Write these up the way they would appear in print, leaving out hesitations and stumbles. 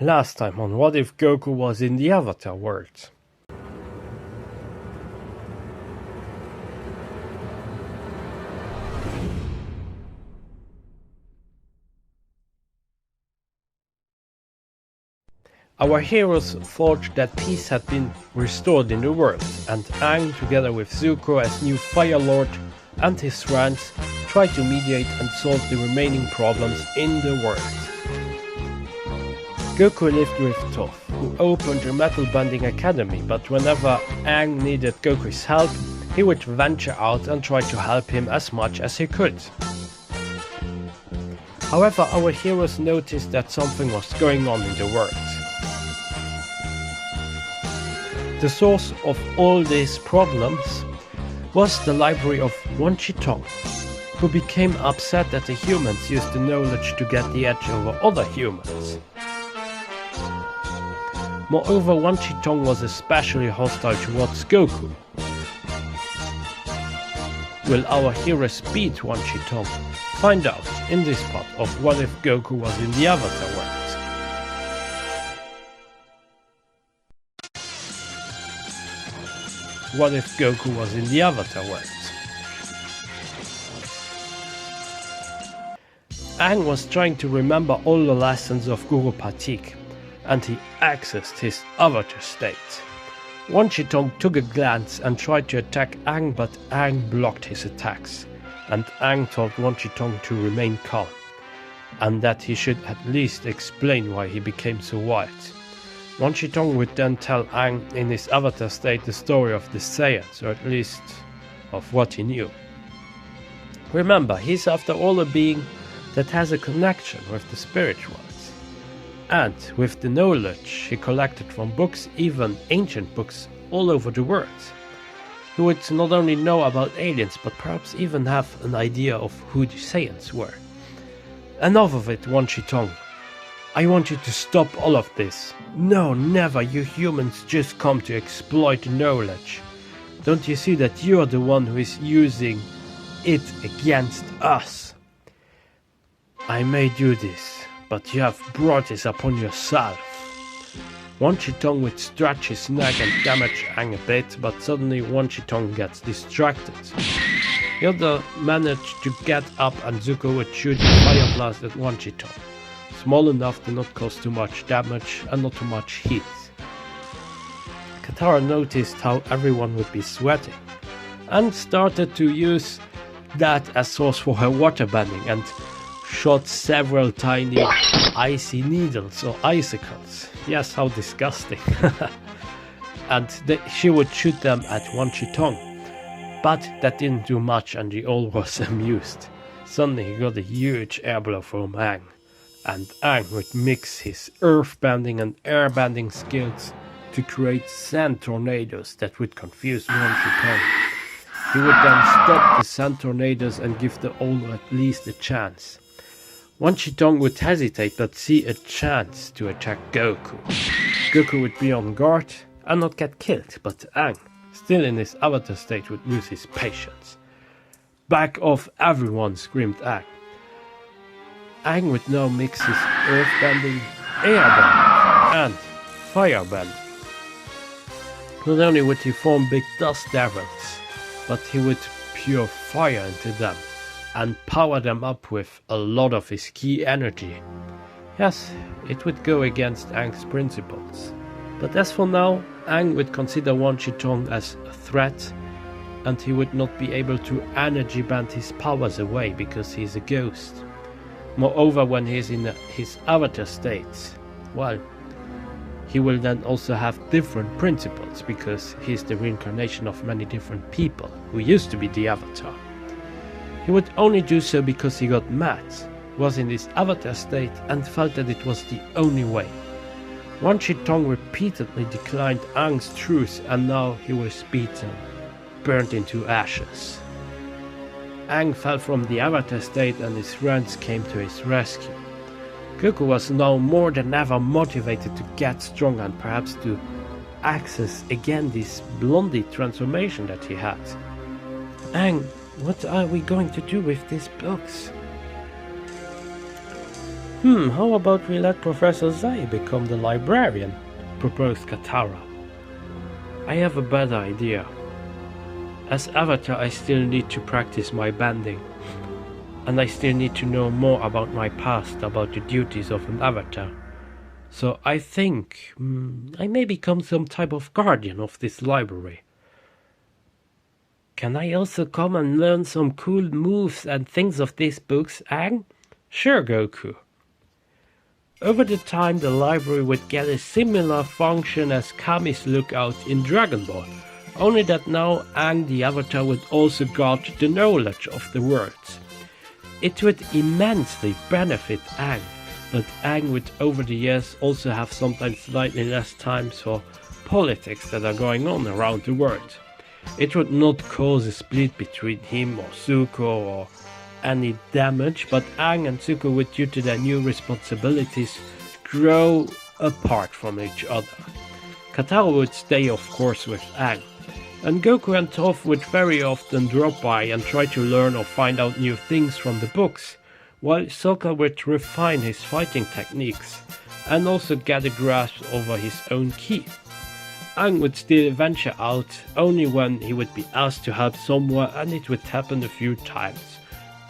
Last time on What If Goku Was in the Avatar World? Our heroes thought that peace had been restored in the world, and Aang, together with Zuko as new Fire Lord and his friends, tried to mediate and solve the remaining problems in the world. Goku lived with Toph, who opened a metal bending academy, but whenever Aang needed Goku's help, he would venture out and try to help him as much as he could. However, our heroes noticed that something was going on in the world. The source of all these problems was the library of Wan Chitong, who became upset that the humans used the knowledge to get the edge over other humans. Moreover, Wan Chitong was especially hostile towards Goku. Will our heroes beat Wan Chitong? Find out in this part of What If Goku Was in the Avatar World. What if Goku was in the Avatar World? Aang was trying to remember all the lessons of Guru Patik, and he accessed his Avatar state. Wan Chitong took a glance and tried to attack Aang, but Aang blocked his attacks, and Aang told Wan Chitong to remain calm, and that he should at least explain why he became so wild. Wan Chitong would then tell Aang in his Avatar state the story of the Saiyans, or at least of what he knew. Remember, he's after all a being that has a connection with the spirituals. And with the knowledge he collected from books, even ancient books all over the world, he would not only know about aliens, but perhaps even have an idea of who the Saiyans were. Enough of it, Wan Chitong. I want you to stop all of this. No, never, you humans just come to exploit the knowledge. Don't you see that you're the one who is using it against us? I may do this, but you have brought this upon yourself. Wan Chitong would stretch his neck and damage Aang a bit, but suddenly Wan Chitong gets distracted. Hilda managed to get up and Zuko would shoot a fire blast at Wan Chitong, small enough to not cause too much damage and not too much heat. Katara noticed how everyone would be sweating, and started to use that as source for her water bending and shot several tiny icy needles or icicles. Yes, how disgusting. And she would shoot them at Wan Chitong, but that didn't do much and he all was amused. Suddenly he got a huge air blow from Aang, and Aang would mix his earth-bending and air-bending skills to create sand tornadoes that would confuse Wan Chitong. He would then stop the sand tornadoes and give the Olu at least a chance. Wan Chitong would hesitate but see a chance to attack Goku. Goku would be on guard and not get killed, but Aang, still in his Avatar state, would lose his patience. Back off everyone, screamed Aang. Aang would now mix his earth-bending, air-bending and fire-bending. Not only would he form big dust devils, but he would pour fire into them and power them up with a lot of his key energy. Yes, it would go against Aang's principles. But as for now, Aang would consider Wan Chitong as a threat, and he would not be able to energy bend his powers away because he's a ghost. Moreover, when he is in his Avatar state, well, he will then also have different principles because he is the reincarnation of many different people who used to be the Avatar. He would only do so because he got mad, was in his Avatar state and felt that it was the only way. Wan Chitong repeatedly declined Aang's truth and now he was beaten, burnt into ashes. Aang fell from the Avatar state and his friends came to his rescue. Goku was now more than ever motivated to get strong and perhaps to access again this blondie transformation that he had. Aang, what are we going to do with these books? How about we let Professor Zay become the librarian? Proposed Katara. I have a better idea. As Avatar, I still need to practice my bending. And I still need to know more about my past, about the duties of an Avatar. So I think I may become some type of guardian of this library. Can I also come and learn some cool moves and things of these books, Aang? Sure, Goku. Over the time, the library would get a similar function as Kami's lookout in Dragon Ball, only that now Aang the Avatar would also guard the knowledge of the worlds. It would immensely benefit Aang, but Aang would over the years also have sometimes slightly less time for politics that are going on around the world. It would not cause a split between him or Zuko or any damage, but Aang and Zuko would, due to their new responsibilities, grow apart from each other. Katara would stay of course with Aang, and Goku and Toph would very often drop by and try to learn or find out new things from the books, while Sokka would refine his fighting techniques and also get a grasp over his own ki. Aang would still venture out only when he would be asked to help somewhere, and it would happen a few times.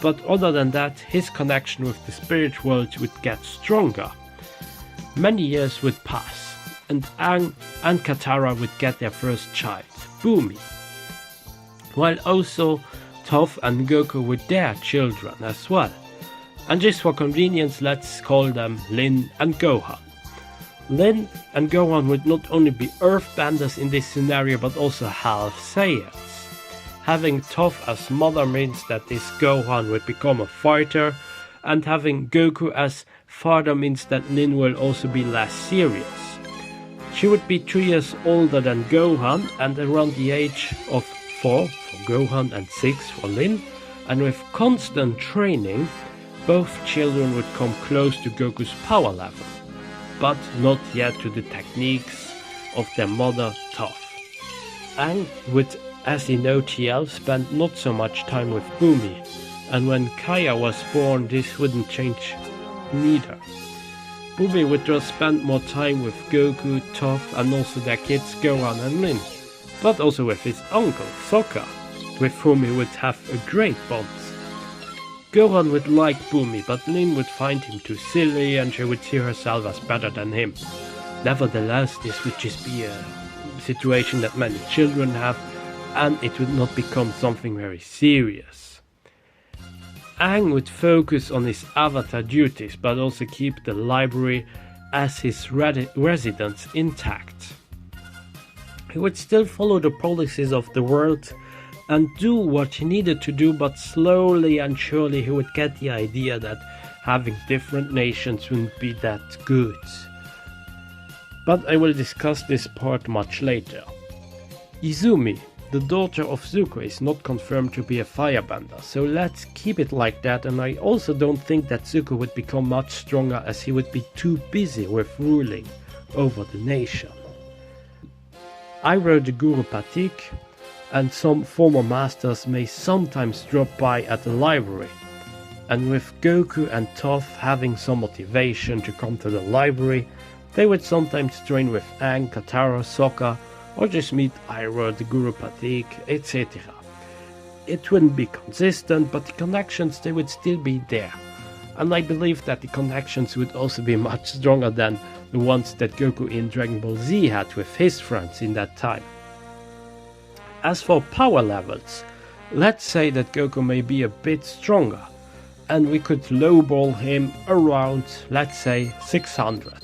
But other than that, his connection with the spirit world would get stronger. Many years would pass, and Aang and Katara would get their first child, Bumi, while also Toph and Goku with their children as well. And just for convenience, let's call them Lin and Gohan. Lin and Gohan would not only be earthbenders in this scenario, but also half Saiyans. Having Toph as mother means that this Gohan would become a fighter, and having Goku as father means that Lin will also be less serious. She would be 2 years older than Gohan and around the age of 4 for Gohan and 6 for Lin, and with constant training, both children would come close to Goku's power level, but not yet to the techniques of their mother Toph. Aang would, as in OTL, spend not so much time with Bumi, and when Kaya was born this wouldn't change neither. Bumi would just spend more time with Goku, Toph and also their kids Gohan and Lin, but also with his uncle Sokka, with whom he would have a great bond. Gohan would like Bumi, but Lin would find him too silly and she would see herself as better than him. Nevertheless, this would just be a situation that many children have, and it would not become something very serious. Aang would focus on his Avatar duties, but also keep the library as his residence intact. He would still follow the policies of the world and do what he needed to do, but slowly and surely he would get the idea that having different nations wouldn't be that good. But I will discuss this part much later. Izumi, the daughter of Zuko, is not confirmed to be a firebender, so let's keep it like that, and I also don't think that Zuko would become much stronger as he would be too busy with ruling over the nation. I wrote the Guru Patik, and some former masters may sometimes drop by at the library, and with Goku and Toph having some motivation to come to the library, they would sometimes train with Aang, Katara, Sokka, or just meet Iroh, the Guru Patik, etc. It wouldn't be consistent, but the connections, they would still be there, and I believe that the connections would also be much stronger than the ones that Goku in Dragon Ball Z had with his friends in that time. As for power levels, let's say that Goku may be a bit stronger, and we could lowball him around, let's say, 600,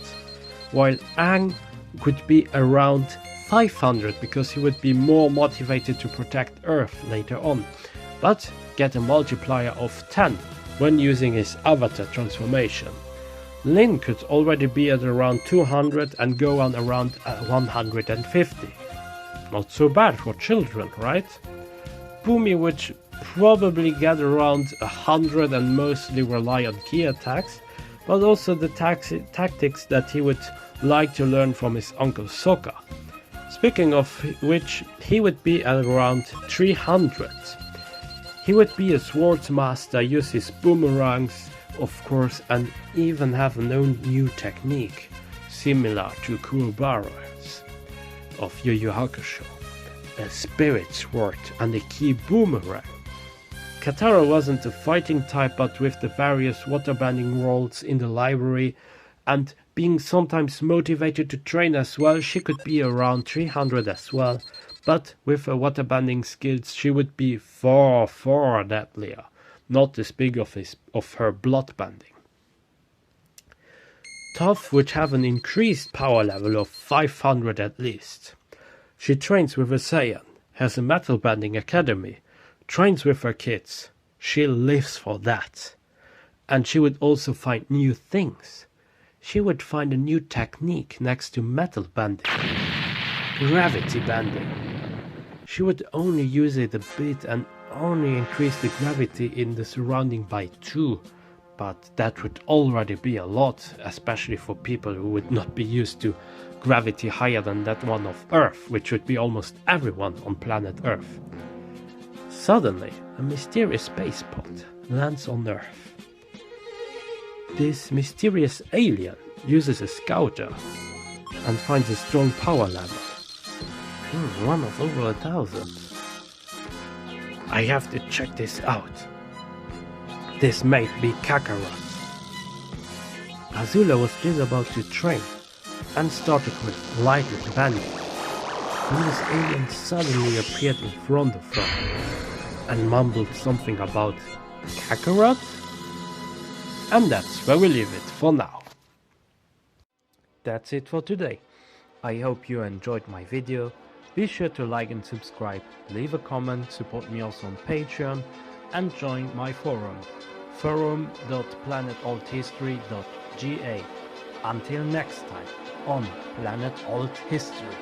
while Aang could be around 500 because he would be more motivated to protect Earth later on, but get a multiplier of 10 when using his Avatar transformation. Lin could already be at around 200 and Gohan around 150. Not so bad for children, right? Bumi would probably get around 100 and mostly rely on ki attacks, but also the tactics that he would like to learn from his uncle Sokka. Speaking of which, he would be at around 300. He would be a swordsmaster, use his boomerangs, of course, and even have an own new technique, similar to Kurobaras of Yu Yu Hakusho, a spirit sword and a key boomerang. Katara wasn't a fighting type, but with the various waterbending roles in the library and being sometimes motivated to train as well, she could be around 300 as well, but with her waterbending skills she would be far, far deadlier, not as big of her bloodbending. Toph would have an increased power level of 500 at least. She trains with a Saiyan, has a metal bending academy, trains with her kids. She lives for that. And she would also find new things. She would find a new technique next to metal bending. Gravity bending. She would only use it a bit and only increase the gravity in the surrounding by 2. But that would already be a lot, especially for people who would not be used to gravity higher than that one of Earth, which would be almost everyone on planet Earth. Suddenly, a mysterious space pod lands on Earth. This mysterious alien uses a scouter and finds a strong power level. One of over 1,000. I have to check this out. This might be Kakarot. Azula was just about to train and started with lightning bending when this alien suddenly appeared in front of her and mumbled something about Kakarot? And that's where we leave it for now. That's it for today. I hope you enjoyed my video. Be sure to like and subscribe, leave a comment, support me also on Patreon, and join my forum, forum.planetalthistory.ga. Until next time on Planet Alt History.